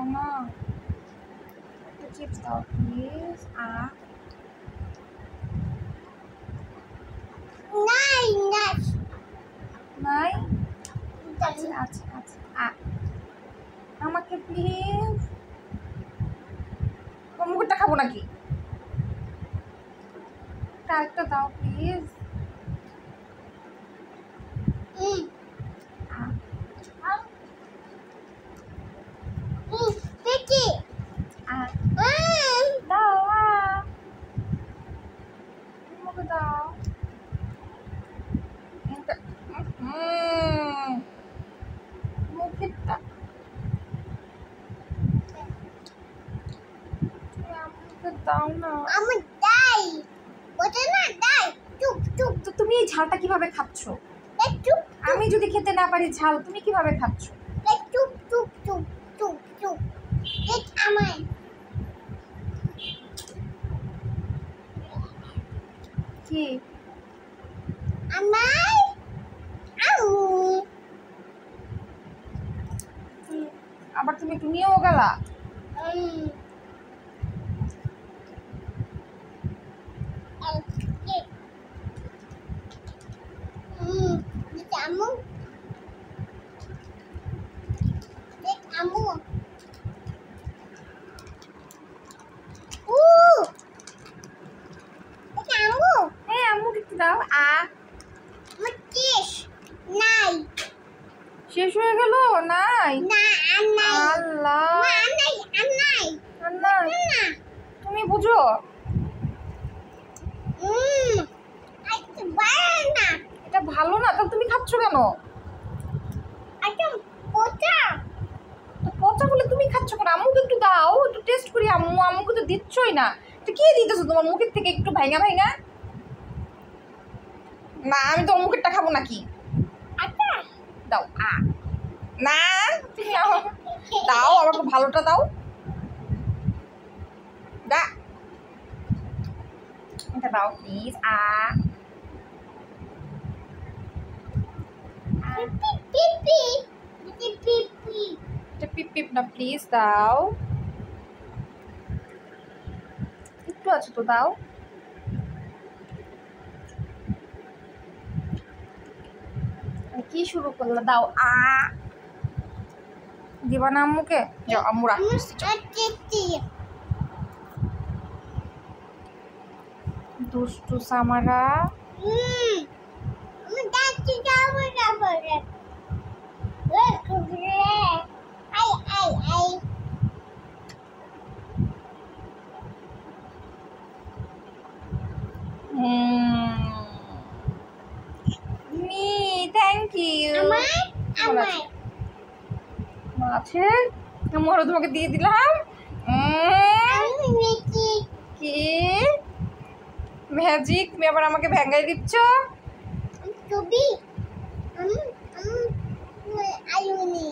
দাও না, একটা চিপস দাও প্লিজ। নাই নাই নাই, আচ্ছা আচ্ছা আচ্ছা আমাকে প্লিজ। মুখটা খাবো নাকি? আরেকটা দাও প্লিজ। দেখি দাও মুখে দাও। মুখেরটা আমাকে দাও না। আমি দাই ওটা না দাই চুপ চুপ। তো তুমি এই ঝালটা কিভাবে খাচ্ছ? চুপ আমি যদি খেতে না পারি ঝাল, তুমি কিভাবে খাচ্ছ? চুপ চুপ চুপ চুপ চুপ। দেখ আমায় কি আমায় আবার তুমি নিয়েও গেলা? আমু দেখ আমু আমু হ্যাঁ আম্মুকে একটু দাও। মুকেশ নাই শেষ হয়ে গেল? নাই না নাই আল্লাহ, মা নাই নাই আর নাই। না তুমি বুঝো? আচ্ছা বানা এটা ভালো না, তাহলে তুমি খাচ্ছ কেন? আচ্ছা কোথা তো পচা বলে তুমি খাচ্ছ কেন? আম্মুকে একটু দাও, একটু টেস্ট করি। আম্মুকে তো দিচ্ছই না। এটা কি দিতেছো তোমার মুখের থেকে একটু ভাইঙা ভাইঙা? না আমি তোমার মুখেরটা খাবো নাকি? আচ্ছা দাও না তুমি দাও, আমাকে ভালোটা দাও। দা এটা দাও প্লিজ। পিপি পিপি পিপি এটা পিপ পিপ না, প্লিজ দাও। একটু আছে তো দাও। কি শুরু করলে? দাও। দিবা না আম্মুকে? যাও আম্মু রাখতেছি। দুষ্টু সামারা। আমি যাচ্ছি যাবো যাবো রে I I I me thank you. আমায় আছে আমারও তোমাকে দিয়ে দিলাম। আমি দেখি কি ম্যাজিক, তুমি আবার আমাকে ভেঙ্গাই দিচ্ছ। ছবি আয়ুনি